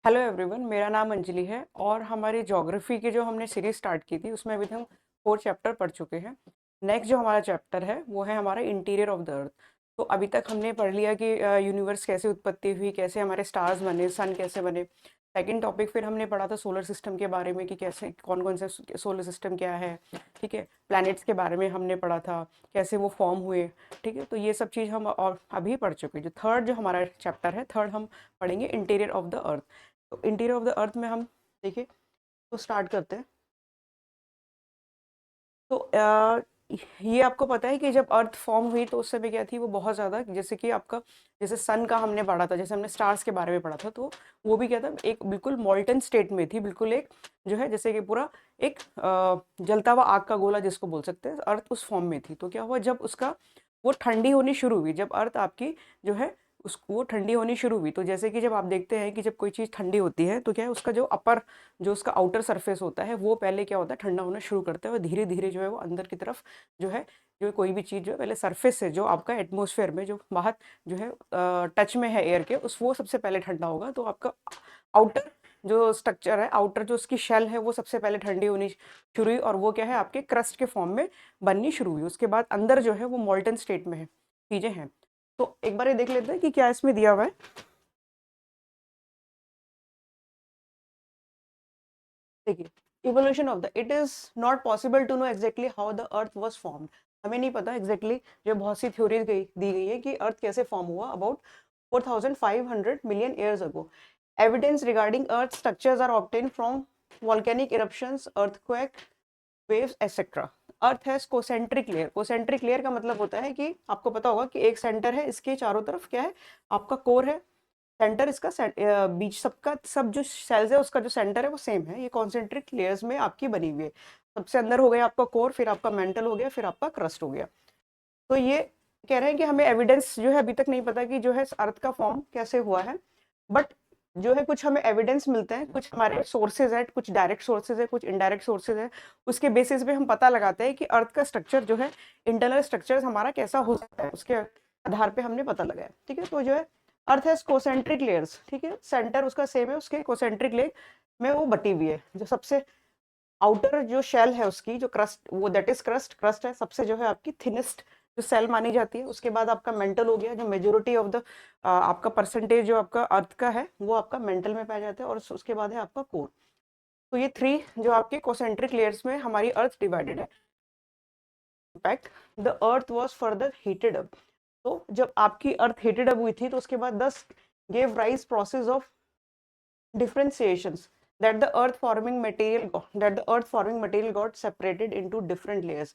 Hello everyone, मेरा नाम अंजलि है और हमारी ज्योग्राफी की जो हमने सीरीज स्टार्ट की थी उसमें अभी तक हम 4 चैप्टर पढ़ चुके हैं। नेक्स्ट जो हमारा चैप्टर है वो है हमारा इंटीरियर ऑफ द अर्थ। तो अभी तक हमने पढ़ लिया कि यूनिवर्स कैसे उत्पत्ति हुई, कैसे हमारे स्टार्स बने, सन कैसे बने। सेकंड टॉपिक फिर हमने पढ़ा था सोलर सिस्टम के बारे में कि कैसे कौन कौन से सोलर सिस्टम क्या है। ठीक है, प्लैनेट्स के बारे में हमने पढ़ा था, कैसे वो फॉर्म हुए। ठीक है, तो ये सब चीज़ हम और अभी पढ़ चुके हैं। जो थर्ड जो हमारा चैप्टर है, थर्ड हम पढ़ेंगे इंटीरियर ऑफ द अर्थ। तो इंटीरियर ऑफ द अर्थ में हम देखिए तो स्टार्ट करते हैं। तो ये आपको पता है कि जब अर्थ फॉर्म हुई तो उस समय क्या थी, वो बहुत ज़्यादा, जैसे कि आपका जैसे सन का हमने पढ़ा था, जैसे हमने स्टार्स के बारे में पढ़ा था, तो वो भी क्या था, एक बिल्कुल मॉल्टन स्टेट में थी, बिल्कुल एक जो है जैसे कि पूरा एक जलता हुआ आग का गोला जिसको बोल सकते हैं, अर्थ उस फॉर्म में थी। तो क्या हुआ, जब उसका वो ठंडी होनी शुरू हुई, जब अर्थ आपकी जो है उस वो ठंडी होनी शुरू हुई, तो जैसे कि जब आप देखते हैं कि जब कोई चीज़ ठंडी होती है तो क्या है, उसका जो अपर जो उसका आउटर सरफेस होता है वो पहले क्या होता है, ठंडा होना शुरू करता है और धीरे धीरे जो है वो अंदर की तरफ जो है, जो कोई भी चीज़ जो है पहले सरफेस से जो आपका एटमॉस्फेयर में जो बाहर जो है टच में है एयर के, उस वो सबसे पहले ठंडा होगा। तो आपका आउटर जो स्ट्रक्चर है, आउटर जो उसकी शेल है, वो सबसे पहले ठंडी होनी शुरू हुई और वो क्या है, आपके क्रस्ट के फॉर्म में बननी शुरू हुई। उसके बाद अंदर जो है वो मोल्टन स्टेट में है, चीज़ें हैं। तो एक बार ये देख लेते हैं कि क्या इसमें दिया हुआ है। देखिए, evolution of the, it is not possible to know exactly how the earth was formed. हमें नहीं पता एग्जैक्टली जो बहुत सी थ्योरीज दी गई है कि अर्थ कैसे फॉर्म हुआ about 4500 million years ago. Evidence regarding earth structures are obtain from volcanic eruptions, earthquake, waves etcetera. Earth has concentric layer. Concentric layer का मतलब होता है कि आपको पता होगा कि एक सेंटर है, इसके चारों तरफ क्या है, आपका कोर है, सेंटर इसका बीच सबका सब जो सेल्स है उसका जो सेंटर है वो सेम है। ये कॉन्सेंट्रिक लेयर्स में आपकी बनी हुई है। सबसे अंदर हो गया आपका कोर, फिर आपका मेंटल हो गया, फिर आपका क्रस्ट हो गया। तो ये कह रहे हैं कि हमें एविडेंस जो है अभी तक नहीं पता कि जो है अर्थ का फॉर्म कैसे हुआ है, बट जो है कुछ हमें एविडेंस मिलते हैं, कुछ हमारे सोर्सेज है, कुछ डायरेक्ट सोर्सेज है, कुछ इनडायरेक्ट सोर्सेज है। उसके बेसिस पे हम पता लगाते हैं कि अर्थ का स्ट्रक्चर जो है, इंटरनल स्ट्रक्चर हमारा कैसा हो सकता है, उसके आधार पे हमने पता लगाया। ठीक है, तो जो है अर्थ हैज कोसेंट्रिक लेयर्स। ठीक है, सेंटर उसका सेम है, उसके कोसेंट्रिक लेयर में वो बटी हुई है। जो सबसे आउटर जो शेल है उसकी, जो क्रस्ट, वो दैट इज क्रस्ट, क्रस्ट है सबसे जो है आपकी थिनेस्ट जो सेल मानी जाती है। उसके बाद आपका मेंटल हो गया, जो मेजोरिटी ऑफ द आपका परसेंटेज जो आपका अर्थ का है वो आपका मेंटल में पाया जाता है, और उसके बाद है आपका कोर। तो ये थ्री जो आपके कोसेंट्रिक लेयर्स में हमारी अर्थ डिवाइडेड है। In fact the earth was further heated up. तो जब आपकी अर्थ हीटेड अप हुई थी तो उसके बाद दस gave rise process of differentiations, that the earth forming material got separated into different layers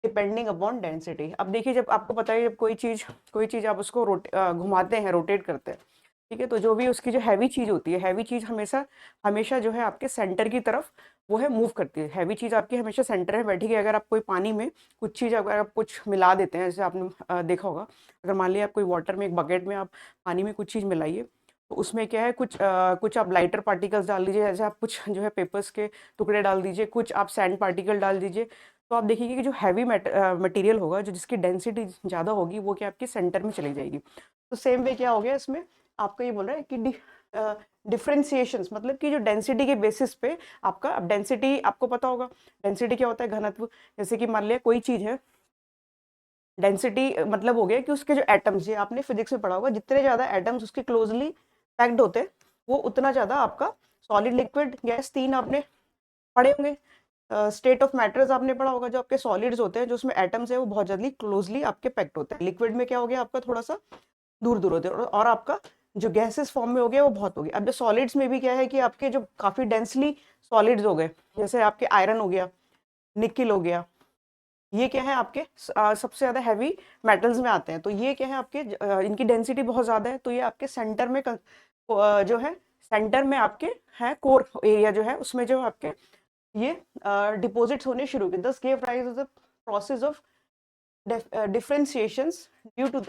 depending upon density। अब देखिए, जब आपको पता है जब कोई चीज आप उसको घुमाते हैं, रोटेट करते हैं, ठीक है, तो जो भी उसकी जो हैवी चीज होती है, हैवी चीज हमेशा हमेशा जो है आपके सेंटर की तरफ वो है मूव करती है। हैवी चीज आपकी हमेशा सेंटर में बैठी है। अगर आप कोई पानी में कुछ चीज अगर आप कुछ मिला देते हैं, जैसे आपने देखा होगा, अगर मान लिया आप कोई वाटर में एक बकेट में आप पानी में कुछ चीज मिलाइए, तो उसमें क्या है, कुछ आप लाइटर पार्टिकल्स डाल दीजिए, जैसे आप कुछ जो है पेपर्स के टुकड़े डाल दीजिए, कुछ आप सैंड पार्टिकल डाल दीजिए, तो आप देखिए कि जो हैवी मटेरियल होगा, जो जिसकी डेंसिटी ज़्यादा होगी, वो क्या आपके सेंटर में चली जाएगी। तो सेम वे क्या हो गया इसमें, आपका ये बोल रहा है कि डिफ्रेंसिएशंस, मतलब कि जो डेंसिटी के बेसिस पे आपका, अब डेंसिटी आपको पता होगा, डेंसिटी क्या होता है, घनत्व। जैसे कि मान लिया कोई चीज़ है, डेंसिटी मतलब हो गया कि उसके जो एटम्स, ये आपने फिजिक्स में पढ़ा होगा, जितने ज़्यादा एटम्स उसके क्लोजली पैक्ड होते हैं, वो उतना ज़्यादा आपका सॉलिड, लिक्विड, गैस, तीन आपने पढ़े होंगे। स्टेट ऑफ मैटर्स आपने पढ़ा होगा, जो आपके सॉलिड्स होते हैं, जो उसमें एटम्स है वो बहुत जल्दी क्लोजली आपके पैक्ड होते हैं। लिक्विड में क्या हो गया, आपका थोड़ा सा दूर दूर होते हैं, और आपका जो गैसेस फॉर्म में हो गया वो बहुत हो गया। अब जो सॉलिड्स में भी क्या है कि आपके जो काफ़ी डेंसली सॉलिड्स हो गए, जैसे आपके आयरन हो गया, निकिल हो गया, ये क्या है आपके सबसे ज्यादा हैवी मेटल्स में आते हैं। तो ये क्या है आपके इनकी डेंसिटी बहुत ज्यादा है, तो ये आपके सेंटर में जो है सेंटर में आपके है कोर एरिया जो है, उसमें जो आपके ये डिपॉजिट्स होने शुरू हुए। दस gave rise the process of differentiations due to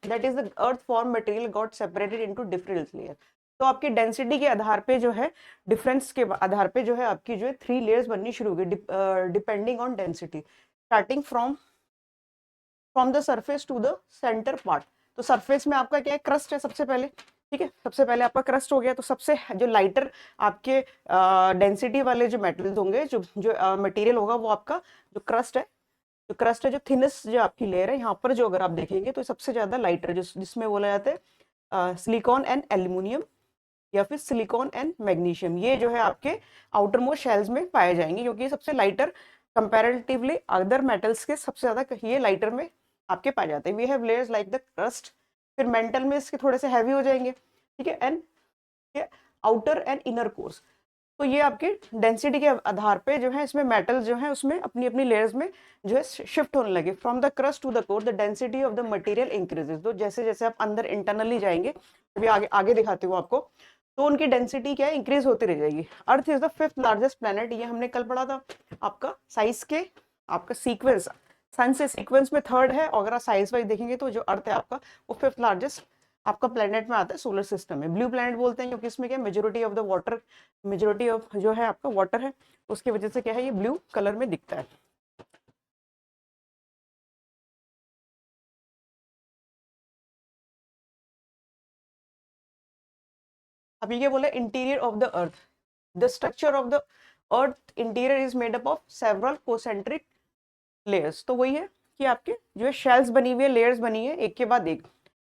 that is the earth form material got separated into different layer। तो आपकी डेंसिटी के आधार पे जो है, डिफरेंस के आधार पे जो है आपकी जो है थ्री लेयर्स बननी शुरू हो गई, depending on density, starting from the surface to the centre part. तो सरफेस में आपका क्या है, क्रस्ट है सबसे पहले, ठीक है, सबसे पहले आपका क्रस्ट हो गया, तो सबसे जो लाइटर आपके डेंसिटी वाले जो मेटल्स होंगे, जो जो मटेरियल होगा वो आपका जो क्रस्ट है, जो थिनेस्ट जो आपकी लेयर है, यहाँ पर जो अगर आप देखेंगे तो सबसे ज्यादा लाइटर जिसमें बोला जाता है सिलिकॉन एंड एल्यूमिनियम या फिर सिलिकॉन एंड मैग्नीशियम, ये जो है आपके आउटर मोस्ट शेल्स में पाए जाएंगे, क्योंकि ये सबसे लाइटर कंपैरेटिवली अदर मेटल्स के सबसे ज्यादा ये लाइटर में आपके पाए जाते हैं। We have layers like the crust, फिर मेंटल में इसके थोड़े से हैवी हो जाएंगे, ठीक है, and outer and inner cores. तो ये आपके डेंसिटी के आधार पे जो है इसमें मेटल जो है उसमें अपनी अपनी लेयर्स में जो है शिफ्ट होने लगे। From the crust to the core the density of the material increases. तो जैसे जैसे आप अंदर इंटरनली जाएंगे, अभी आगे आगे दिखाती हूँ आपको, तो उनकी डेंसिटी क्या है, इंक्रीज होती रह जाएगी। Earth is the fifth largest planet, ये हमने कल पढ़ा था। आपका साइज के आपका सीक्वेंस सन से सीक्वेंस में थर्ड है, और अगर आप साइज वाइज देखेंगे तो जो अर्थ है आपका वो फिफ्थ लार्जेस्ट आपका प्लेनेट में आता है सोलर सिस्टम में। ब्लू प्लेनेट बोलते हैं क्योंकि इसमें क्या majority of the water, majority of जो है आपका वाटर है, उसकी वजह से क्या है ये ब्लू कलर में दिखता है। अब ये बोला interior of the earth, the structure of the earth interior is made up of several concentric layers. तो वही है कि आपके जो है शेल्स बनी हुई है, लेयर्स बनी है एक के बाद एक।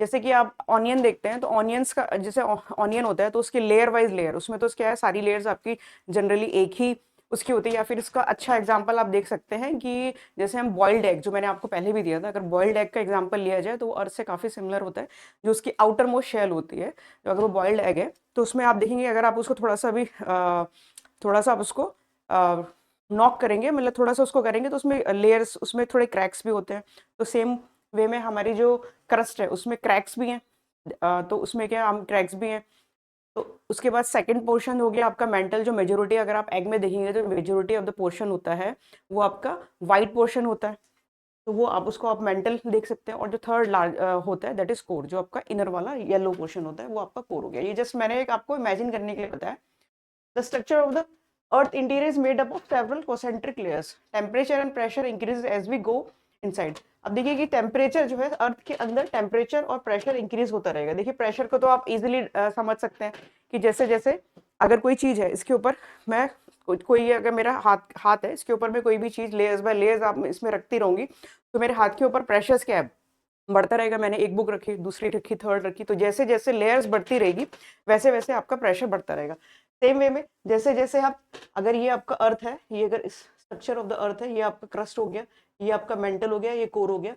जैसे कि आप ऑनियन देखते हैं, तो ऑनियंस का जैसे ऑनियन होता है तो उसके लेयर वाइज लेयर, उसमें तो क्या है सारी लेयर्स आपकी जनरली एक ही उसकी होती है। या फिर इसका अच्छा एग्जांपल आप देख सकते हैं कि जैसे हम बॉइल्ड एग, जो मैंने आपको पहले भी दिया था, अगर बॉइल्ड एग का एग्जांपल लिया जाए तो वो अर्थ से काफी सिमिलर होता है। जो उसकी आउटर मोस्ट शेल होती है, तो अगर वो बॉइल्ड एग है तो उसमें आप देखेंगे अगर आप उसको थोड़ा सा भी थोड़ा सा आप उसको नॉक करेंगे, मतलब थोड़ा सा उसको करेंगे, तो उसमें लेयर्स, उसमें थोड़े क्रैक्स भी होते हैं। तो सेम वे में हमारी जो क्रस्ट है उसमें क्रैक्स भी हैं, तो उसमें क्या हम क्रैक्स भी हैं। तो उसके बाद सेकंड पोर्शन हो गया आपका मेंटल, जो मेजोरिटी अगर आप एग में देखेंगे तो मेजोरिटी ऑफ द पोर्शन होता है वो आपका वाइट पोर्शन होता है, तो वो आप उसको आप मेंटल देख सकते हैं। और जो थर्ड लार्ज होता है दैट इज कोर, जो आपका इनर वाला येलो पोर्शन होता है वो आपका कोर हो गया। ये जस्ट मैंने एक आपको इमेजिन करने के लिए बताया। The structure of the Earth interior is made up of several concentric layers. Temperature and pressure increases as we go inside. अब देखिए कि टेम्परेचर जो है अर्थ के अंदर, टेम्परेचर और प्रेशर इंक्रीज होता रहेगा। देखिए प्रेशर को तो आप इजीली समझ सकते हैं कि जैसे जैसे अगर कोई चीज है इसके ऊपर मैं कोई अगर मेरा हाथ हाथ है, इसके ऊपर मैं कोई भी चीज लेयर्स बाय लेयर्स आप इसमें रखती रहूंगी, तो मेरे हाथ के ऊपर प्रेशर क्या है, बढ़ता रहेगा। मैंने एक बुक रखी, दूसरी रखी, थर्ड रखी, तो जैसे जैसे लेयर्स बढ़ती रहेगी वैसे वैसे आपका प्रेशर बढ़ता रहेगा। सेम वे में जैसे जैसे आप, अगर ये आपका अर्थ है, ये अगर इस स्ट्रक्चर ऑफ द अर्थ है, ये आपका क्रस्ट हो गया, ये आपका मेंटल हो गया, ये कोर हो गया,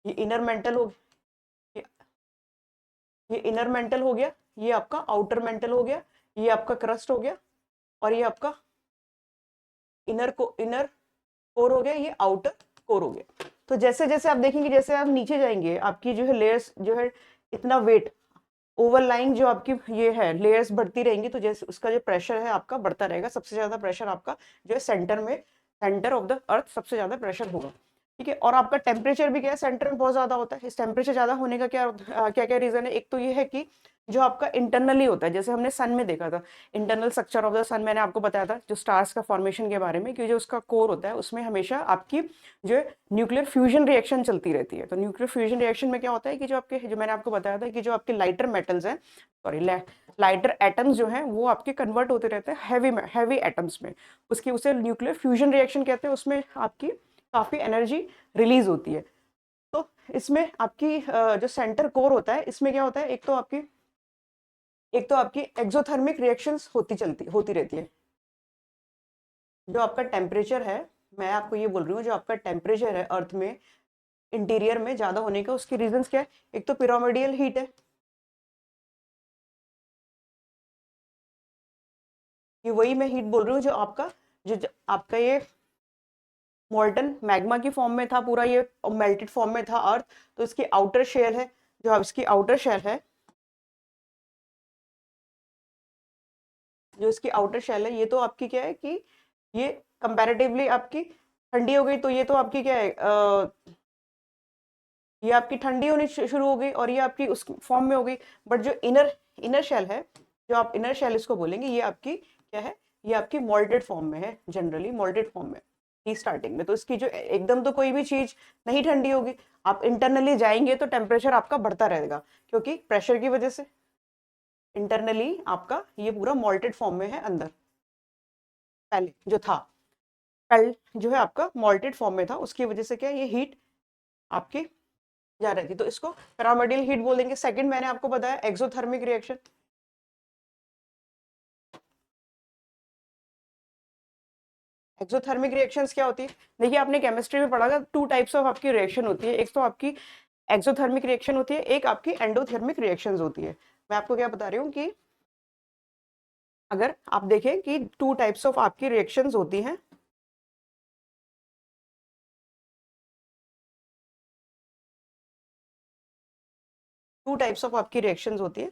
ये इनर मेंटल हो गया, ये इनर मेंटल हो गया, ये आपका आउटर मेंटल हो गया, ये आपका क्रस्ट हो गया, और ये आपका इनर कोर हो गया, ये आउटर कोर हो गया। तो जैसे जैसे आप देखेंगे, जैसे आप नीचे जाएंगे आपकी जो है लेयर्स जो है इतना वेट ओवरलाइंग जो आपकी ये है लेयर्स बढ़ती रहेंगी, तो जैसे उसका जो प्रेशर है आपका बढ़ता रहेगा। सबसे ज्यादा प्रेशर आपका जो है सेंटर में, सेंटर ऑफ द अर्थ सबसे ज्यादा प्रेशर होगा, ठीक है। और आपका टेम्परेचर भी क्या है, सेंटर में बहुत ज्यादा होता है। इस टेम्परेचर ज्यादा होने का क्या क्या क्या रीजन है, एक तो ये है कि जो आपका इंटरनली होता है, जैसे हमने सन में देखा था, इंटरनल स्ट्रक्चर ऑफ द सन मैंने आपको बताया था जो स्टार्स का फॉर्मेशन के बारे में, कि जो उसका कोर होता है उसमें हमेशा आपकी जो न्यूक्लियर फ्यूजन रिएक्शन चलती रहती है। तो न्यूक्लियर फ्यूजन रिएक्शन में क्या होता है कि जो आपके, जो मैंने आपको बताया था कि जो आपके लाइटर मेटल्स हैं, सॉरी लाइटर एटम्स जो हैं वो आपके कन्वर्ट होते रहते हैं हैवी एटम्स में, उसकी उसे न्यूक्लियर फ्यूजन रिएक्शन कहते हैं। उसमें आपकी काफी एनर्जी रिलीज होती है। तो इसमें आपकी जो सेंटर कोर होता है इसमें क्या होता है, एक तो आपकी एक्सोथर्मिक रिएक्शंस होती रहती है। जो आपका टेम्परेचर है, मैं आपको ये बोल रही हूँ, जो आपका टेम्परेचर है अर्थ में इंटीरियर में ज्यादा होने का, उसके रीजंस क्या है, एक तो पिरामिडियल हीट है, ये वही मैं हीट बोल रही हूँ जो आपका जो आपका ये मोल्टन मैग्मा की फॉर्म में था, पूरा ये मेल्टेड फॉर्म में था अर्थ। तो इसकी आउटर शेल है, जो अब इसकी आउटर शेल है, जो इसकी आउटर शेल है, ये तो आपकी क्या है कि ये कंपैरेटिवली आपकी ठंडी हो गई, तो ये तो आपकी क्या है ये आपकी ठंडी होनी शुरू हो गई और ये आपकी उस फॉर्म में हो गई। बट जो इनर इनर शेल है, जो आप इनर शेल इसको बोलेंगे, ये आपकी क्या है, ये आपकी मोल्टेड फॉर्म में है, जनरली मोल्टेड फॉर्म में ही स्टार्टिंग में। तो इसकी जो एकदम तो कोई भी चीज नहीं ठंडी होगी, आप इंटरनली जाएंगे तो टेम्परेचर आपका बढ़ता रहेगा, क्योंकि प्रेशर की वजह से। इंटरनली आपका ये पूरा मॉल्टेड फॉर्म में है अंदर, पहले जो था, कल जो है आपका मॉल्टेड फॉर्म में था, उसकी वजह से क्या ये हीट आपकी जा रही थी, तो इसको पिरामिडल हीट बोलेंगे। सेकंड मैंने आपको बताया एक्सोथर्मिक रिएक्शन। एक्सोथर्मिक रिएक्शंस क्या होती है? देखिए आपने केमिस्ट्री में पढ़ा था, टू टाइप्स ऑफ आपकी रिएक्शन होती है, एक तो आपकी एक्सोथर्मिक रिएक्शन होती है, एक आपकी एंडोथर्मिक रिएक्शंस होती है। मैं आपको क्या बता रही हूँ कि अगर आप देखें कि टू टाइप्स ऑफ आपकी रिएक्शंस होती हैं, टू टाइप्स ऑफ आपकी रिएक्शंस होती है।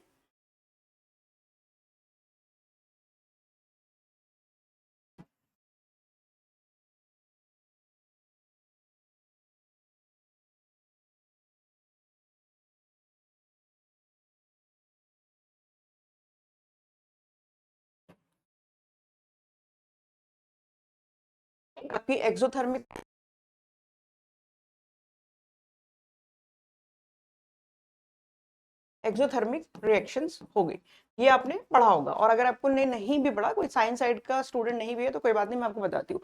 आपकी एक्सोथर्मिक एक्सोथर्मिक रिएक्शंस हो गई, ये आपने पढ़ा होगा। और अगर आपको नहीं भी पढ़ा, कोई साइंस साइड का स्टूडेंट नहीं भी है तो कोई बात नहीं, मैं आपको बताती हूँ।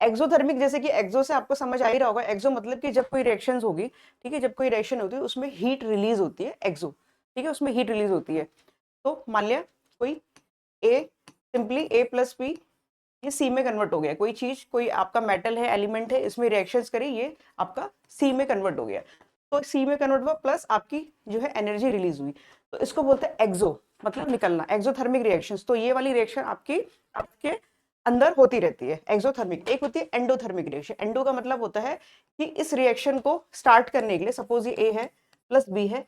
एक्सोथर्मिक, जैसे कि एक्सो से आपको समझ आ ही रहा होगा, एक्सो मतलब कि जब कोई रिएक्शंस होगी, ठीक है, जब कोई रिएक्शन होती है उसमें हीट रिलीज होती है, एक्सो, ठीक है, उसमें हीट रिलीज होती है। तो मान लिया कोई ए, सिंपली ए प्लस बी, ये सी में कन्वर्ट हो गया, कोई चीज, कोई आपका मेटल है, एलिमेंट है, इसमें रिएक्शंस करी, ये आपका सी में कन्वर्ट हो गया, तो सी में कन्वर्ट हुआ, प्लस आपकी जो है एनर्जी रिलीज हुई, तो इसको बोलते हैं एक्सो, मतलब निकलना, एक्सोथर्मिक रिएक्शंस। तो ये वाली रिएक्शन आपकी आपके अंदर होती रहती है एक्सोथर्मिक। एक होती है एंडोथर्मिक रिएक्शन। एंडो का मतलब होता है कि इस रिएक्शन को स्टार्ट करने के लिए, सपोज ये ए है प्लस बी है,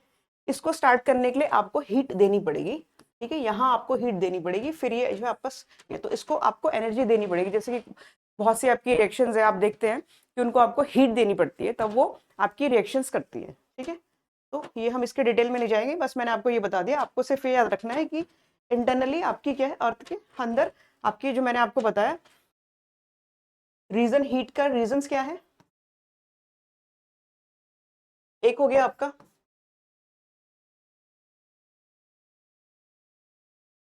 इसको स्टार्ट करने के लिए आपको हीट देनी पड़ेगी, ठीक है, यहाँ आपको हीट देनी पड़ेगी, फिर ये जो आपका तो इसको आपको एनर्जी देनी पड़ेगी। जैसे कि बहुत सी आपकी रिएक्शंस है, आप देखते हैं कि उनको आपको हीट देनी पड़ती है, तब वो आपकी रिएक्शंस करती है, ठीक है। तो ये हम इसके डिटेल में नहीं जाएंगे, बस मैंने आपको ये बता दिया, आपको सिर्फ ये याद रखना है कि इंटरनली आपकी क्या है, अर्थ के अंदर आपकी, जो मैंने आपको बताया रीजन, हीट का रीजंस क्या है, एक हो गया आपका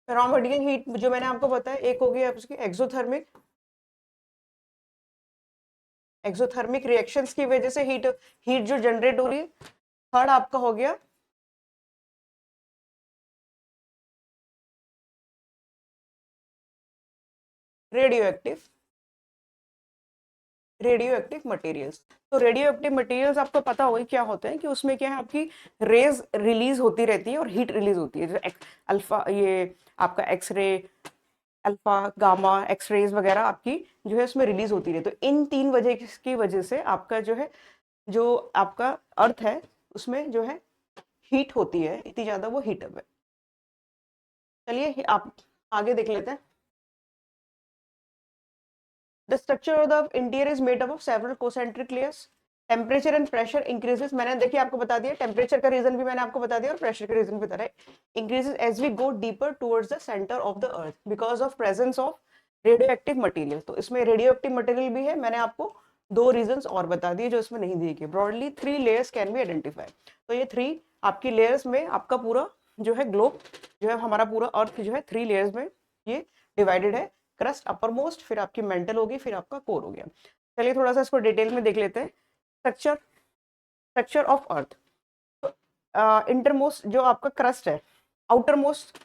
पिरामिडल हीट, जो मैंने आपको बताया, एक हो गया आपकी एक्सोथर्मिक, एक्सोथर्मिक रिएक्शंस की वजह से हीट हीट जो जनरेट हो रही है। थर्ड आपका हो गया radio active, radio active materials. तो रेडियो एक्टिव मटेरियल्स आपको पता होगा क्या होते हैं, कि उसमें क्या है, आपकी रेज रिलीज होती रहती है और हीट रिलीज होती है, जैसे अल्फा, ये आपका एक्सरे, अल्फा गामा एक्सरेज वगैरह आपकी जो है उसमें रिलीज होती है। तो इन तीन वजह की वजह से आपका जो है, जो आपका अर्थ है उसमें जो है हीट होती है, इतनी ज्यादा वो हीट है। चलिए आप आगे देख लेते हैं। The structure of the interior is made up of several concentric layers. Temperature and pressure increases, मैंने देखिए आपको बता दिया, टेम्परेचर का रीजन भी मैंने आपको बता दिया और प्रेशर का रीजन भी बता रहा है। Increases as we go deeper towards the centre of the earth because of presence of radio active material. तो इसमें रेडियो एक्टिव मटीरियल भी है, मैंने आपको दो रीजन और बता दिए जो इसमें नहीं दिए गए। Broadly 3 layers can be identify. तो ये 3 आपकी लेयर्स में आपका पूरा जो है ग्लोब, जो है हमारा पूरा अर्थ जो है 3 लेयर्स में ये डिवाइडेड है। क्रस्ट अपर मोस्ट, फिर आपकी मेंटल होगी, फिर आपका कोर हो गया। चलिए थोड़ा सा इसको डिटेल में देख लेते हैं। Structure, structure of earth. Innermost जो आपका क्रस्ट है, आउटर मोस्ट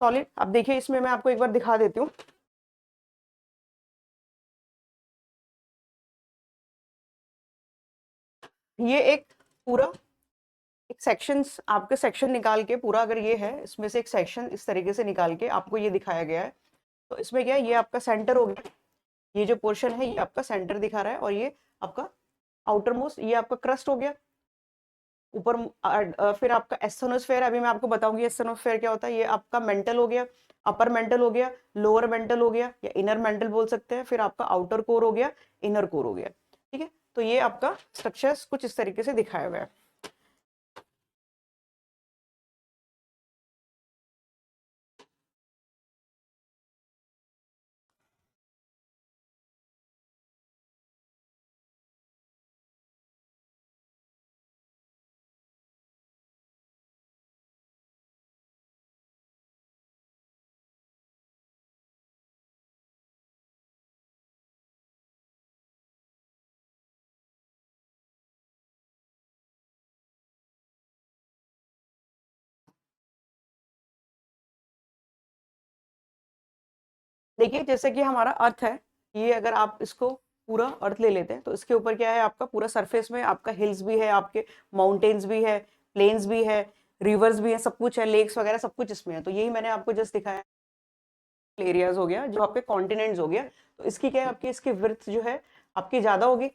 सॉलिड, अब देखिए इसमें मैं आपको एक बार दिखा देती हूँ। ये एक पूरा एक सेक्शन, आपके सेक्शन निकाल के पूरा, अगर ये है इसमें से एक सेक्शन इस तरीके से निकाल के आपको ये दिखाया गया है। तो इसमें क्या है, ये आपका सेंटर हो गया, ये जो पोर्शन है ये आपका सेंटर दिखा रहा है, और ये आपका आउटर मोस्ट, ये आपका क्रस्ट हो गया ऊपर। फिर आपका एस्थेनोस्फेयर, अभी मैं आपको बताऊंगी एस्थेनोस्फेयर क्या होता है। ये आपका मेंटल हो गया, अपर मेंटल हो गया, लोअर मेंटल हो गया, या इनर मेंटल बोल सकते हैं। फिर आपका आउटर कोर हो गया, इनर कोर हो गया, ठीक है। तो ये आपका स्ट्रक्चर्स कुछ इस तरीके से दिखाया हुआ है। देखिए जैसे कि हमारा अर्थ है, ये अगर आप इसको पूरा अर्थ ले लेते हैं तो इसके ऊपर क्या है, आपका पूरा सरफेस में आपका हिल्स भी है, आपके माउंटेन्स भी है, प्लेन्स भी है, रिवर्स भी है, सब कुछ है, लेक्स वगैरह सब कुछ इसमें है। तो यही मैंने आपको जस्ट दिखाया, एरियाज हो गया, जो आपके कॉन्टिनेंट्स हो गया। तो इसकी क्या है, आपकी इसकी विड्थ जो है आपकी ज्यादा होगी,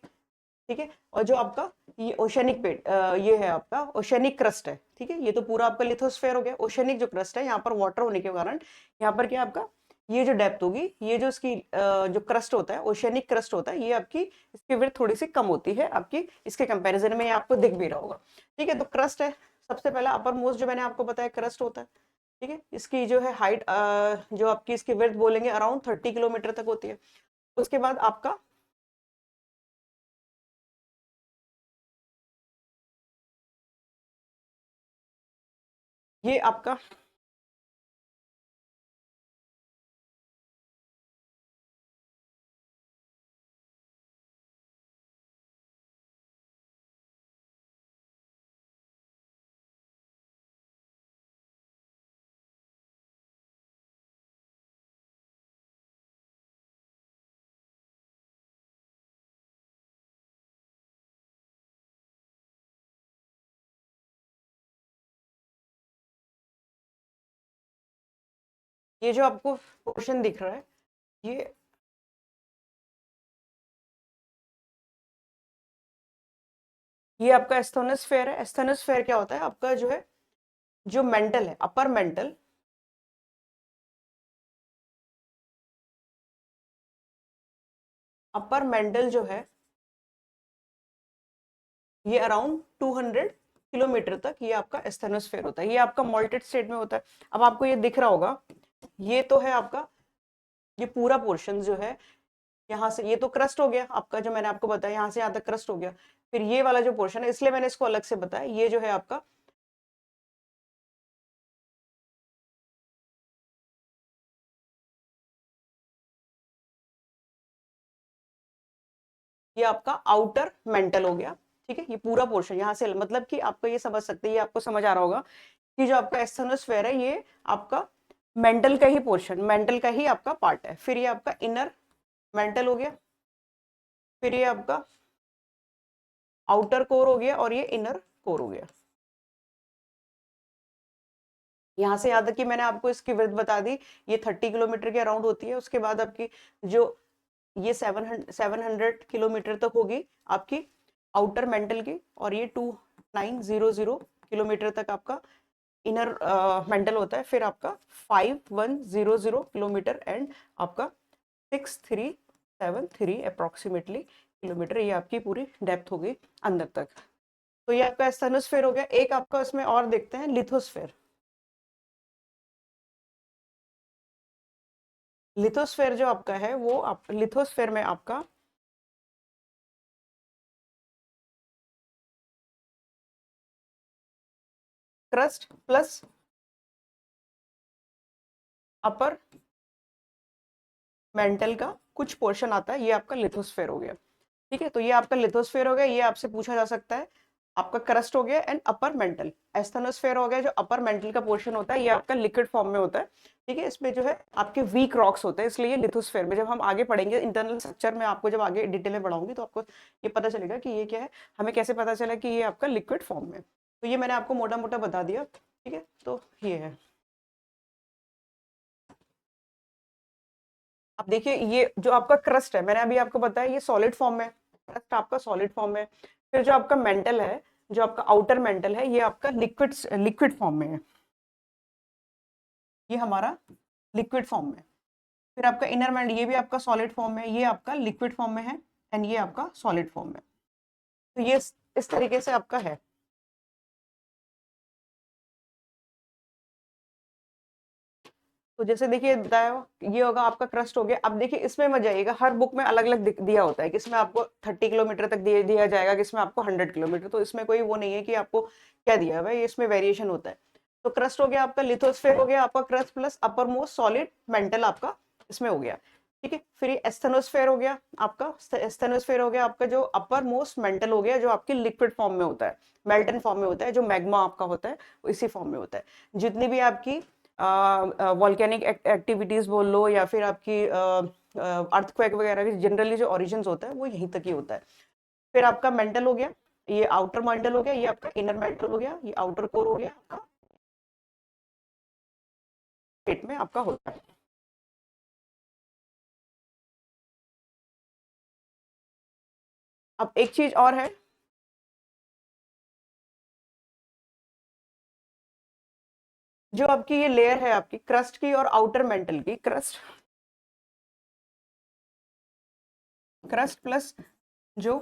ठीक है। और जो आपका ये ओशनिक पेट ये है आपका ओशनिक क्रस्ट है, ठीक है। ये तो पूरा आपका लिथोस्फेयर हो गया। ओशनिक जो क्रस्ट है, यहाँ पर वाटर होने के कारण यहाँ पर क्या आपका ये जो डेप्थ होगी, ये जो इसकी जो क्रस्ट होता है, ओशनिक क्रस्ट होता है, ये आपकी इसकी विड्थ थोड़ी सी कम होती है आपकी इसके कंपैरिजन में, ये आपको दिख भी रहा होगा, ठीक है। तो क्रस्ट है, सबसे पहला अपर मोस्ट जो मैंने आपको बताया क्रस्ट होता है, ठीक है। इसकी जो है हाइट जो आपकी इसकी विड्थ बोलेंगे अराउंड 30 किलोमीटर तक होती है। उसके बाद आपका ये आपका ये जो आपको पोर्शन दिख रहा है, ये ये आपका एस्थोनोस्फेयर है। एस्थोनोस्फेयर क्या होता है, आपका जो है जो मेंटल है, अपर मेंटल, अपर मेंटल जो है ये अराउंड 200 किलोमीटर तक ये आपका एस्थेनोस्फेयर होता है। ये आपका मॉल्टेड स्टेट में होता है। अब आपको ये दिख रहा होगा, ये तो है आपका ये पूरा पोर्शन जो है, यहाँ से ये तो क्रस्ट हो गया आपका, जो मैंने आपको बताया यहाँ से यहाँ तक क्रस्ट हो गया। फिर ये वाला जो पोर्शन है, इसलिए मैंने इसको अलग से बताया, ये जो है आपका ये आपका आउटर मेंटल हो गया, ठीक है। ये पूरा पोर्शन यहाँ से मतलब कि आपको ये समझ सकते हैं, ये आपको समझ आ रहा होगा कि जो आपका एस्थेनोस्फेयर है ये आपका मेंटल का ही पोर्शन, मेंटल का ही आपका पार्ट है। फिर ये आपका इनर मेंटल हो गया, फिर ये आपका आउटर कोर हो गया, और ये इनर कोर हो गया। यहाँ से यहाँ तक कि मैंने आपको इसकी विड्थ बता दी, ये 30 किलोमीटर के अराउंड होती है। उसके बाद आपकी जो ये 700 किलोमीटर तक होगी आपकी आउटर मेंटल की, और ये 2900 किलोमीटर तक आपका इनर मेंटल होता है। फिर आपका 5100 किलोमीटर एंड आपका 6373 अप्रोक्सीमेटली किलोमीटर, ये आपकी पूरी डेप्थ होगी अंदर तक। तो ये आपका एस्थेनोस्फेयर हो गया। एक आपका इसमें और देखते हैं, लिथोस्फेयर। लिथोस्फेयर जो आपका है वो आप लिथोस्फेयर में आपका क्रस्ट प्लस अपर मेंटल का कुछ पोर्शन आता है, ये आपका लिथोस्फेयर हो गया, ठीक है। तो ये आपका लिथोस्फेयर हो गया। ये आपसे पूछा जा सकता है, आपका क्रस्ट हो गया एंड अपर मेंटल। एस्थेनोस्फेयर हो गया, जो अपर मेंटल का पोर्शन होता है, ये आपका लिक्विड फॉर्म में होता है, ठीक है। इसमें जो है आपके वीक रॉक्स होते हैं, इसलिए ये लिथोस्फेयर में। जब हम आगे पढ़ेंगे इंटरनल स्ट्रक्चर में, आपको जब आगे डिटेल में पढ़ाऊंगी तो आपको ये पता चलेगा कि ये क्या है, हमें कैसे पता चला कि ये आपका लिक्विड फॉर्म में। तो ये मैंने आपको मोटा मोटा बता दिया, ठीक है। तो ये है, अब देखिए ये जो आपका क्रस्ट है, मैंने अभी आपको बताया ये सॉलिड फॉर्म में, क्रस्ट आपका सॉलिड फॉर्म में। फिर जो आपका मेंटल है, जो आपका आउटर मेंटल है, ये आपका लिक्विड लिक्विड फॉर्म में है, ये हमारा लिक्विड फॉर्म में। फिर आपका इनर मेंटल, ये भी आपका सॉलिड फॉर्म में, ये आपका लिक्विड फॉर्म में है एंड ये आपका सॉलिड फॉर्म में। तो ये इस तरीके से आपका है। तो जैसे देखिए बताया, ये होगा आपका क्रस्ट हो गया। अब देखिए इसमें मत जाइएगा, हर बुक में अलग अलग दिया होता है, किसमें आपको 30 किलोमीटर तक दिया जाएगा, किसमें आपको 100 किलोमीटर। तो इसमें कोई वो नहीं है कि आपको क्या दिया है भाई, इसमें वेरिएशन होता है। तो क्रस्ट हो गया आपका, लिथोस्फेयर हो गया आपका crust plus upper most solid mental आपका इसमें हो गया, ठीक है। फिर ये एस्थेनोस्फेयर हो गया आपका, एस्थेनोस्फेयर हो गया आपका जो अपर मोस्ट मेंटल हो गया, जो आपके लिक्विड फॉर्म में होता है, मेल्टन फॉर्म में होता है, जो मैग्मा आपका होता है वो इसी फॉर्म में होता है। जितनी भी आपकी वॉल्केनिक एक्टिविटीज बोल लो या फिर आपकी अर्थक्वेक वगैरह के जनरली जो ओरिजिन होता है वो यहीं तक ही होता है। फिर आपका मेंटल हो गया, ये आउटर मेंटल हो गया, ये आपका इनर मेंटल हो गया, ये आउटर कोर हो गया आपका, पेट में आपका होता है। अब एक चीज और है, जो आपकी ये लेयर है आपकी क्रस्ट की और आउटर मेंटल की, क्रस्ट क्रस्ट प्लस जो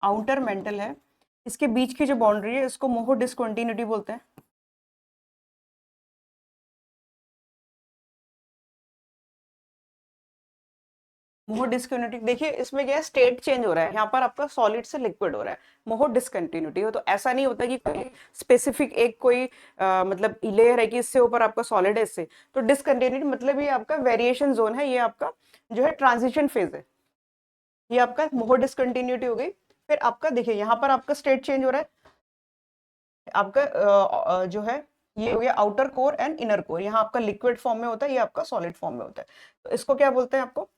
आउटर मेंटल है, इसके बीच की जो बाउंड्री है इसको मोहो डिसकंटिन्यूटी बोलते हैं। मोहो डिसकंटिन्यूटी, देखिए इसमें क्या है, स्टेट चेंज हो रहा है, यहाँ पर आपका सॉलिड से लिक्विड हो रहा है, मोहो डिसकंटिन्यूटी हो। तो ऐसा नहीं होता कि कोई स्पेसिफिक एक कोई मतलब लेयर है कि इससे ऊपर आपका सॉलिड है इससे, तो डिसकंटिन्यूटी मतलब ये आपका वेरिएशन जोन है, ये आपका जो है ट्रांजिशन फेज है, ये आपका मोहो डिसकंटिन्यूटी हो गई। फिर आपका देखिए यहाँ पर आपका स्टेट चेंज हो रहा है, आपका जो है ये हो गया outer core and inner core, यहाँ आपका लिक्विड फॉर्म में होता है, ये आपका सॉलिड फॉर्म में होता है। तो इसको क्या बोलते हैं आपको,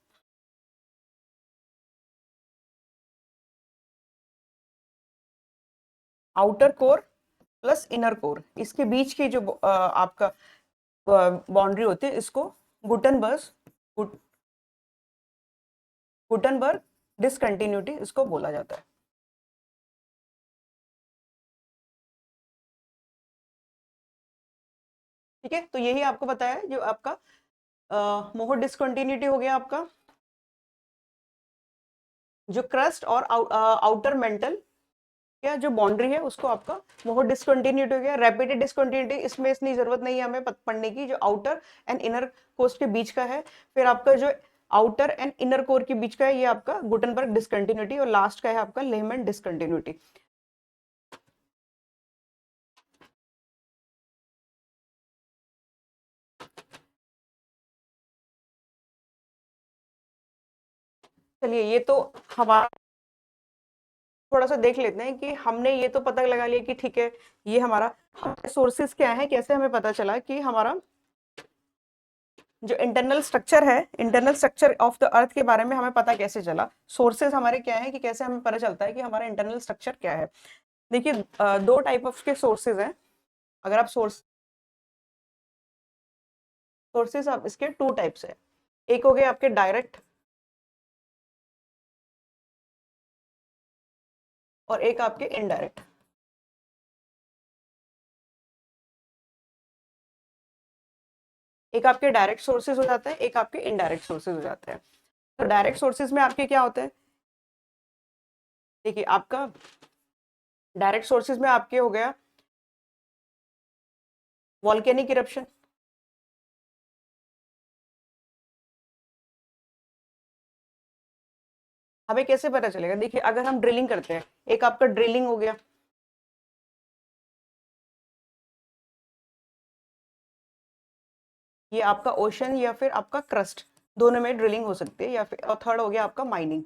outer core plus inner core, इसके बीच की जो आपका बाउंड्री होती है इसको गुटनबर्ग गुटनबर्ग डिसकंटिन्यूटी इसको बोला जाता है। ठीक है, तो यही आपको बताया है जो आपका मोहो डिसकंटिन्यूटी हो गया आपका, जो क्रस्ट और आउटर मेंटल क्या जो बाउंड्री है उसको आपका मोहो डिसकंटिन्यूटी हो गया। रैपिड डिसकंटिन्यूटी इसमें इतनी जरूरत नहीं है हमें पढ़ने की, जो आउटर एंड इनर कोर्स के बीच का है। फिर आपका जो आउटर एंड इनर कोर के बीच का है ये आपका गुटनबर्ग डिसकंटिन्यूटी, और लास्ट का है आपका लेहमैन डिसकंटिन्यूटी। चलिए ये तो हमारा थोड़ा सा देख लेते हैं कि हमने ये तो पता लगा लिया कि ठीक है ये हमारा सोर्सेस क्या है, कैसे हमें पता चला कि हमारा जो इंटरनल स्ट्रक्चर है, इंटरनल स्ट्रक्चर ऑफ द अर्थ के बारे में हमें पता कैसे चला, सोर्सेस हमारे क्या है कि कैसे हमें पता चलता है कि हमारा इंटरनल स्ट्रक्चर क्या है। देखिए दो टाइप ऑफ के सोर्सेज हैं, अगर आप सोर्सेज आप इसके टू टाइप्स है, एक हो गए आपके डायरेक्ट और एक आपके इनडायरेक्ट। एक आपके डायरेक्ट सोर्सेज हो जाते हैं, एक आपके इनडायरेक्ट सोर्सेज हो जाते हैं। तो डायरेक्ट सोर्सेज में आपके क्या होते हैं, देखिए आपका डायरेक्ट सोर्सेज में आपके हो गया वॉल्केनिक इरप्शन, हमें कैसे पता चलेगा, देखिए अगर हम ड्रिलिंग करते हैं, एक आपका ड्रिलिंग हो गया, ये आपका ओशन या फिर आपका क्रस्ट, दोनों में ड्रिलिंग हो सकती है, या फिर और थर्ड हो गया आपका माइनिंग।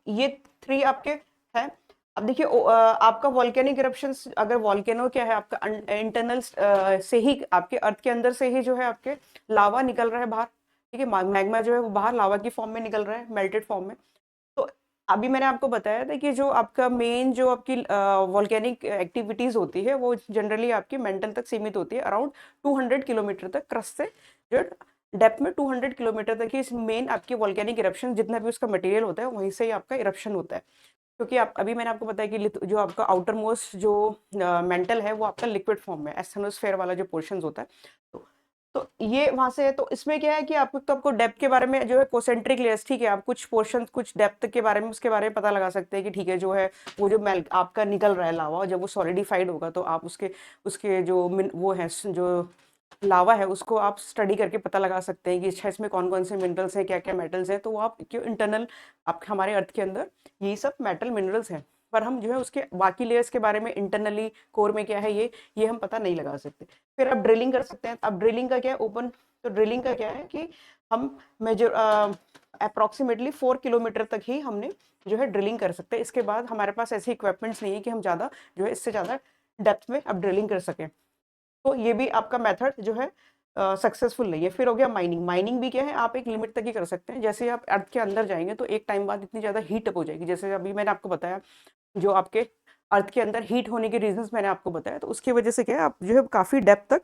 ये थ्री आपके हैं। अब देखिए आपका वॉल्केनिक इरप्शंस, अगर वॉल्केनो क्या है आपका इंटरनल से ही आपके अर्थ के अंदर से ही जो है आपके लावा निकल रहा है बाहर, ठीक है, मैग्मा जो है वो बाहर लावा की फॉर्म में निकल रहा है, मेल्टेड फॉर्म में। तो अभी मैंने आपको बताया था कि जो आपका मेन जो आपकी वॉल्केनिक एक्टिविटीज होती है वो जनरली आपकी मेंटल तक सीमित होती है, अराउंड 200 किलोमीटर तक क्रस्ट से जो डेप्थ में 200 किलोमीटर तक ही मेन आपकी वॉल्केनिक इरप्शन जितना भी उसका मटेरियल होता है वहीं से ही आपका इरप्शन होता है। क्योंकि आप अभी मैंने आपको बताया कि जो आपका आउटर मोस्ट जो मेंटल है वो आपका लिक्विड फॉर्म में, एस्थेनोस्फेयर वाला जो पोर्शन होता है। तो ये वहां से है। तो इसमें क्या है कि आपको तो आपको डेप्थ के बारे में जो है कोसेंट्रिक लेयर्स, ठीक है, आप कुछ पोर्शन कुछ डेप्थ के बारे में उसके बारे में पता लगा सकते हैं कि ठीक है जो है वो जो मेल्ट आपका निकल रहा है लावा, जब वो सॉलिडिफाइड होगा तो आप उसके उसके जो वो है जो लावा है उसको आप स्टडी करके पता लगा सकते हैं कि अच्छा इसमें कौन कौन से मिनरल्स हैं, क्या क्या मेटल्स हैं। तो वो आप क्यों इंटरनल आप हमारे अर्थ के अंदर यही सब मेटल मिनरल्स हैं, पर हम जो है उसके बाकी लेयर्स के बारे में इंटरनली कोर में क्या है ये हम पता नहीं लगा सकते। फिर आप ड्रिलिंग कर सकते हैं। अब ड्रिलिंग का क्या है, ओपन तो ड्रिलिंग का क्या है कि हम मेजर अप्रॉक्सीमेटली 4 किलोमीटर तक ही हमने जो है ड्रिलिंग कर सकते हैं। इसके बाद हमारे पास ऐसे इक्विपमेंट्स नहीं है कि हम ज़्यादा जो है इससे ज़्यादा डेप्थ में अब ड्रिलिंग कर सकें। तो ये भी आपका मेथड जो है सक्सेसफुल नहीं है। फिर हो गया माइनिंग। माइनिंग भी क्या है, आप एक लिमिट तक ही कर सकते हैं। जैसे आप अर्थ के अंदर जाएंगे तो एक टाइम बाद इतनी ज़्यादा हीट अप हो जाएगी, जैसे अभी मैंने आपको बताया जो आपके अर्थ के अंदर हीट होने के रीजंस मैंने आपको बताया, तो उसकी वजह से क्या है आप जो है काफ़ी डेप्थ तक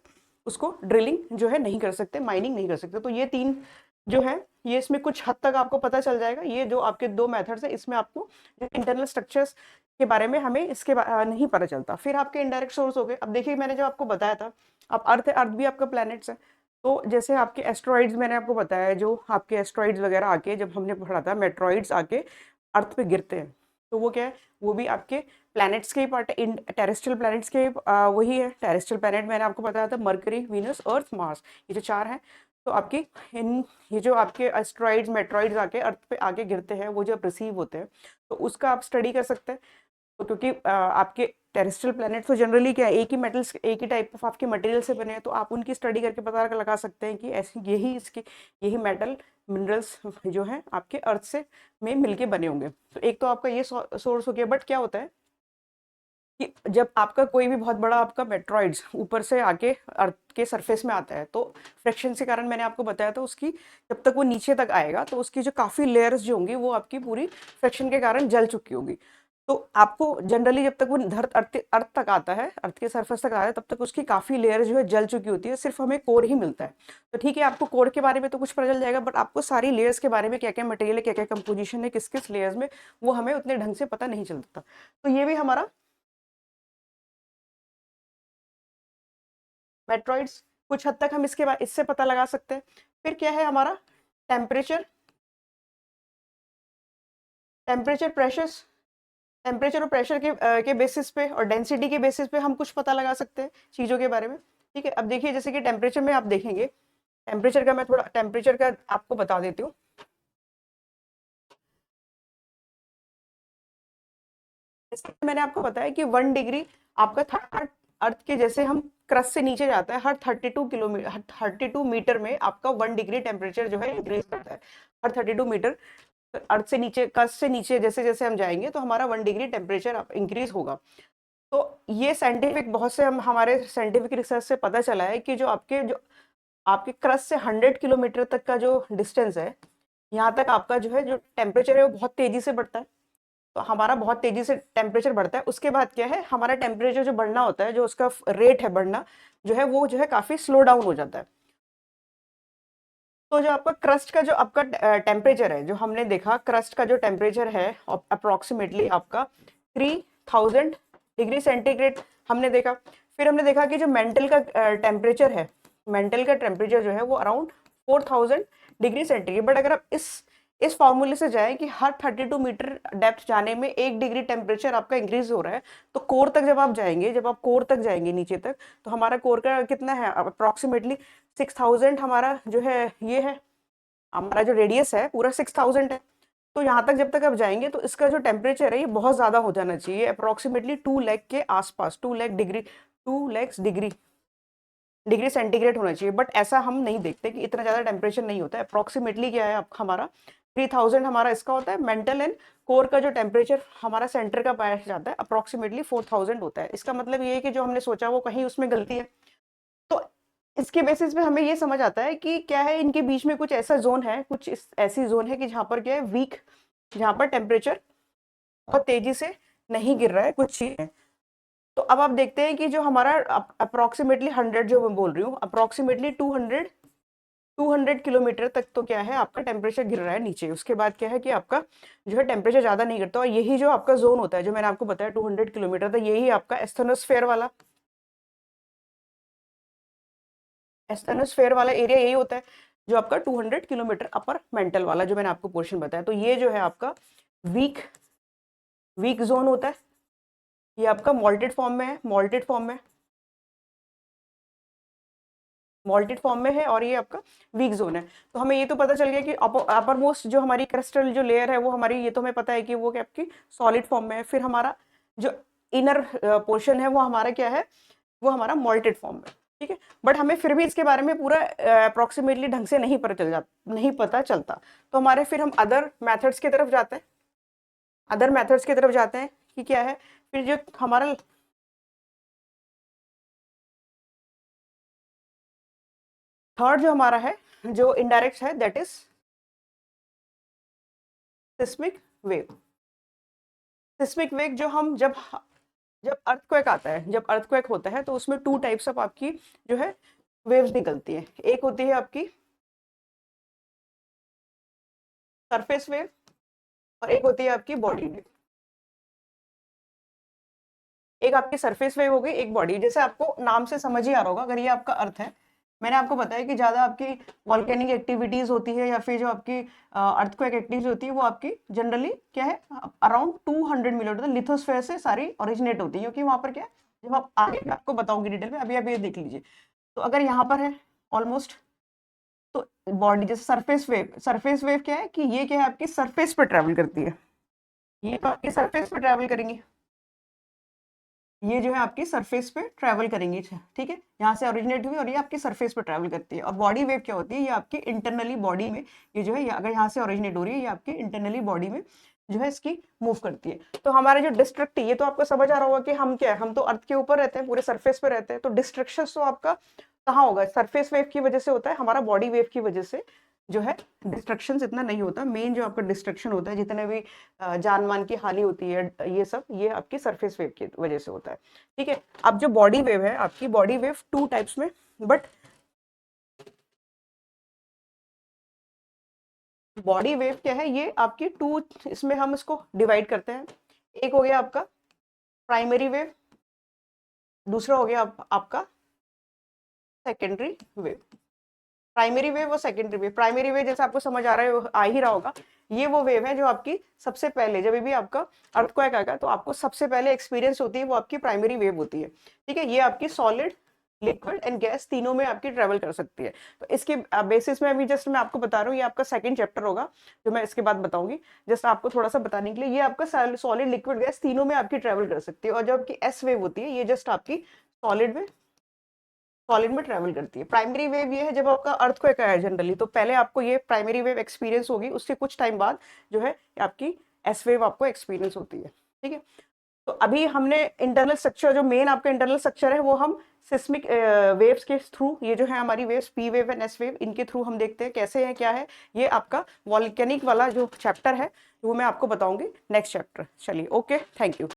उसको ड्रिलिंग जो है नहीं कर सकते, माइनिंग नहीं कर सकते। तो ये तीन जो है ये इसमें कुछ हद तक आपको पता चल जाएगा। ये जो आपके दो मेथड्स है इसमें आपको इंटरनल स्ट्रक्चर्स के बारे में हमें इसके नहीं पता चलता। फिर आपके इनडायरेक्ट सोर्स हो गए। अब देखिए मैंने जो आपको बताया था, अब अर्थ है, अर्थ भी आपका प्लैनेट्स है। तो जैसे आपके एस्ट्रॉइड्स मैंने आपको बताया, जो आपके एस्ट्रॉइड्स वगैरह आके, जब हमने पढ़ा था मेट्रॉइड्स आके अर्थ पे गिरते हैं, तो वो क्या है, वो भी आपके प्लैनेट्स के ही पार्ट है, इन टेरेस्ट्रियल प्लैनेट्स के वही है। टेरेस्ट्रियल प्लैनेट मैंने आपको बताया था मरकरी, वीनस, अर्थ, मार्स, ये जो चार हैं। तो आपकी इन ये जो आपके एस्ट्रॉइड्स मेट्रॉइड्स आके अर्थ पे आके गिरते हैं, वो जब रिसीव होते हैं तो उसका आप स्टडी कर सकते हैं। तो क्योंकि आपके टेरेस्ट्रियल प्लैनेट तो जनरली क्या है, एक ही मेटल्स, एक ही टाइप ऑफ आपके मटेरियल से बने हैं, तो आप उनकी स्टडी करके पता लगा सकते हैं कि ऐसी यही मेटल मिनरल्स जो हैं आपके अर्थ से में मिलके बने होंगे। तो एक तो आपका ये सोर्स हो गया। बट क्या होता है कि जब आपका कोई भी बहुत बड़ा आपका मेट्रॉइड्स ऊपर से आके अर्थ के सरफेस में आता है, तो फ्रिक्शन के कारण मैंने आपको बताया था उसकी जब तक वो नीचे तक आएगा तो उसकी जो काफ़ी लेयर्स जो होंगी वो आपकी पूरी फ्रिक्शन के कारण जल चुकी होगी। तो आपको जनरली जब तक वो अर्थ तक आता है, अर्थ के सरफेस तक आता है, तब तक उसकी काफ़ी लेयर जो है जल चुकी होती है, सिर्फ हमें कोर ही मिलता है। तो ठीक है, आपको कोर के बारे में तो कुछ पता चल जाएगा, बट आपको सारी लेयर्स के बारे में, क्या क्या मटेरियल है, क्या क्या कंपोजिशन है, किस किस लेयर्स में, वो हमें उतने ढंग से पता नहीं चलता। तो ये भी हमारा मेट्रॉइड्स कुछ हद तक हम इससे पता लगा सकते हैं। फिर क्या है हमारा टेम्परेचर, टेम्परेचर प्रेशर्स, टेम्परेचर और प्रेशर के बेसिस पे और डेंसिटी के बेसिस पे हम कुछ पता लगा सकते हैं चीज़ों के बारे में। ठीक है, अब देखिए जैसे कि टेम्परेचर में आप देखेंगे, टेम्परेचर का मैं थोड़ा टेम्परेचर का आपको बता देती हूँ। जैसे मैंने आपको बताया कि 1 डिग्री आपका अर्थ के, जैसे हम क्रस्ट से नीचे जाता है, हर 32 मीटर में आपका 1 डिग्री टेम्परेचर जो है इंक्रीज करता है। हर 32 मीटर अर्थ से नीचे, क्रस्ट से नीचे जैसे जैसे हम जाएंगे तो हमारा 1 डिग्री टेम्परेचर इंक्रीज होगा। तो ये साइंटिफिक, बहुत से हमारे साइंटिफिक रिसर्च से पता चला है कि जो आपके क्रस्ट से 100 किलोमीटर तक का जो डिस्टेंस है, यहाँ तक आपका जो है जो टेम्परेचर है वो बहुत तेजी से बढ़ता है। तो हमारा बहुत तेजी से टेम्परेचर बढ़ता है। उसके बाद क्या है, हमारा टेम्परेचर जो बढ़ना होता है, जो उसका रेट है बढ़ना जो है, वो जो है काफी स्लो डाउन हो जाता है। तो जो आपका क्रस्ट का जो आपका टेम्परेचर है, जो हमने देखा क्रस्ट का जो टेम्परेचर है अप्रोक्सीमेटली आपका 3000 डिग्री सेंटीग्रेड हमने देखा। फिर हमने देखा कि जो मेंटल का टेम्परेचर है, मेंटल का टेम्परेचर जो है वो अराउंड 4000 डिग्री सेंटीग्रेड। बट अगर आप इस फॉर्मूले से जाएं कि हर 32 मीटर डेप्थ जाने में 1 डिग्री टेम्परेचर आपका इंक्रीज हो रहा है, तो कोर तक जब आप जाएंगे, जब आप कोर तक जाएंगे नीचे तक, तो हमारा कोर का कितना है, अप्रोक्सीमेटली 6000 हमारा जो है, ये है हमारा जो रेडियस है पूरा 6000 है। तो यहाँ तक जब तक आप जाएंगे तो इसका जो टेम्परेचर है ये बहुत ज़्यादा हो जाना चाहिए, अप्रोक्सीमेटली 2 लाख के आसपास, 2 लाख डिग्री सेंटीग्रेड होना चाहिए। बट ऐसा हम नहीं देखते कि इतना ज़्यादा टेम्परेचर नहीं होता है। अप्रोक्सीमेटली क्या है हमारा 3000 हमारा इसका होता है मेंटल, एंड कोर का जो टेम्परेचर हमारा सेंटर का पाया जाता है अप्रोक्सीमेटली 4000 होता है। इसका मतलब ये है कि जो हमने सोचा वो कहीं उसमें गलती है। तो इसके बेसिस पे हमें ये समझ आता है कि क्या है, इनके बीच में कुछ ऐसा जोन है, कुछ ऐसी जोन है कि जहाँ पर क्या है वीक, जहाँ पर टेम्परेचर बहुत तेजी से नहीं गिर रहा है कुछ चीजें। तो अब आप देखते हैं कि जो हमारा अप्रोक्सीमेटली 100, जो मैं बोल रही हूँ अप्रोक्सीमेटली 200 किलोमीटर तक तो क्या है आपका टेम्परेचर गिर रहा है नीचे। उसके बाद क्या है कि आपका जो है टेम्परेचर ज्यादा नहीं गिरता। और यही जो आपका जोन होता है, जो मैंने आपको बताया 200 किलोमीटर तक, यही आपका एस्थेनोस्फेयर वाला एरिया यही होता है, जो आपका 200 किलोमीटर अपर मेंटल वाला, जो मैंने आपको पोर्शन बताया। तो ये जो है आपका वीक वीक जोन होता है, ये आपका मॉल्टेड फॉर्म में है, मॉल्टेड फॉर्म में है, और ये आपका वीक जोन है। तो हमें ये तो पता चल गया कि अपर मोस्ट जो हमारी क्रिस्टल जो लेयर है वो हमारी, ये तो हमें पता है कि वो क्या आपकी सॉलिड फॉर्म में है। फिर हमारा जो इनर पोर्शन है वो हमारा क्या है, वो हमारा मॉल्टेड फॉर्म में। ठीक है, बट हमें फिर भी इसके बारे में पूरा अप्रोक्सीमेटली ढंग से नहीं पता चलता। तो हमारे फिर हम अदर मेथड्स की तरफ जाते हैं, कि क्या है फिर जो हमारा थर्ड जो हमारा है जो इनडायरेक्ट है, that is seismic wave. Seismic wave जो हम जब अर्थक्वेक आता है, जब अर्थक्वेक होता है तो उसमें टू टाइप्स ऑफ आपकी जो है वेव्स निकलती है। एक होती है आपकी सरफेस वेव और एक होती है आपकी बॉडी वेव। एक आपकी सरफेस वेव हो गई, एक बॉडी। जैसे आपको नाम से समझ ही आ रहा होगा, अगर ये आपका अर्थ है, मैंने आपको बताया कि ज्यादा आपकी वॉल्केनिक एक्टिविटीज होती है या फिर जो आपकी अर्थक्वेक एक्टिविटीज होती है वो आपकी जनरली क्या है अराउंड 200 मिलीमीटर लिथोस्फेयर से सारी ओरिजिनेट होती है, क्योंकि वहां पर क्या है, जब आप आगे आपको बताऊंगी डिटेल में, अभी आप ये देख लीजिए। तो अगर यहाँ पर है ऑलमोस्ट, तो बॉडी जैसे सरफेस वेव क्या है कि ये क्या है आपकी सरफेस पर ट्रेवल करती है, ये तो आपकी सरफेस पर ट्रेवल करेंगी, ये जो है आपकी सरफेस पे ट्रैवल करेंगी, ठीक है, यहाँ से ओरिजिनेट हुई और ये आपकी सरफेस पे ट्रैवल करती है। और बॉडी वेव क्या होती है, ये आपकी इंटरनली बॉडी में, ये जो है अगर यहाँ से ओरिजिनेट हो रही है, ये आपकी इंटरनली बॉडी में जो है इसकी मूव करती है। तो हमारे जो डिस्ट्रक्ट, ये तो आपको समझ आ रहा होगा कि हम क्या है, हम तो अर्थ के ऊपर रहते हैं, पूरे सरफेस पे रहते हैं, तो डिस्ट्रक्शन तो आपका कहाँ होगा, सरफेस वेव की वजह से होता है, हमारा बॉडी वेव की वजह से जो है डिस्ट्रक्शन इतना नहीं होता। मेन जो आपका डिस्ट्रक्शन होता है, जितने भी जान मान की हानि होती है, ये सब ये आपकी सरफेस वेव की वजह से होता है, ठीक है। अब जो बॉडी वेव है, आपकी बॉडी वेव टू टाइप्स में, बट बॉडी वेव क्या है, ये आपकी टू, इसमें हम इसको डिवाइड करते हैं। एक हो गया आपका प्राइमरी वेव, दूसरा हो गया आपका सेकेंडरी वेव। प्राइमरी वेव और सेकेंडरी वेव, प्राइमरी वेव जैसे आपको समझ आ रहा है, आ ही रहा होगा, ये वो वेव है जो आपकी सबसे पहले जब भी आपका अर्थक्वेक आएगा तो आपको सबसे पहले एक्सपीरियंस होती है, वो आपकी प्राइमरी वेव होती है, ठीक है। ये आपकी सॉलिड, लिक्विड एंड गैस तीनों में आपकी ट्रेवल कर सकती है। तो इसके बेसिस में अभी जस्ट मैं आपको बता रहा हूँ, ये आपका सेकंड चैप्टर होगा जो मैं इसके बाद बताऊंगी, जस्ट आपको थोड़ा सा बताने के लिए। ये आपका सॉलिड, लिक्विड, गैस तीनों में आपकी ट्रेवल कर सकती है। और जो आपकी एस वेव होती है, ये जस्ट आपकी सॉलिड में ट्रैवल करती है। प्राइमरी वेव ये है जब आपका अर्थक्वेक आया जनरली, तो पहले आपको ये प्राइमरी वेव एक्सपीरियंस होगी, उसके कुछ टाइम बाद जो है आपकी एस वेव आपको एक्सपीरियंस होती है, ठीक है। तो अभी हमने इंटरनल स्ट्रक्चर, जो मेन आपका इंटरनल स्ट्रक्चर है, वो हम सिस्मिक वेव्स के थ्रू, ये जो है हमारी waves P wave and S wave, इनके थ्रू हम देखते हैं कैसे है, क्या है। ये आपका वॉल्केनिक वाला जो चैप्टर है वो मैं आपको बताऊंगी नेक्स्ट चैप्टर। चलिए, ओके, थैंक यू।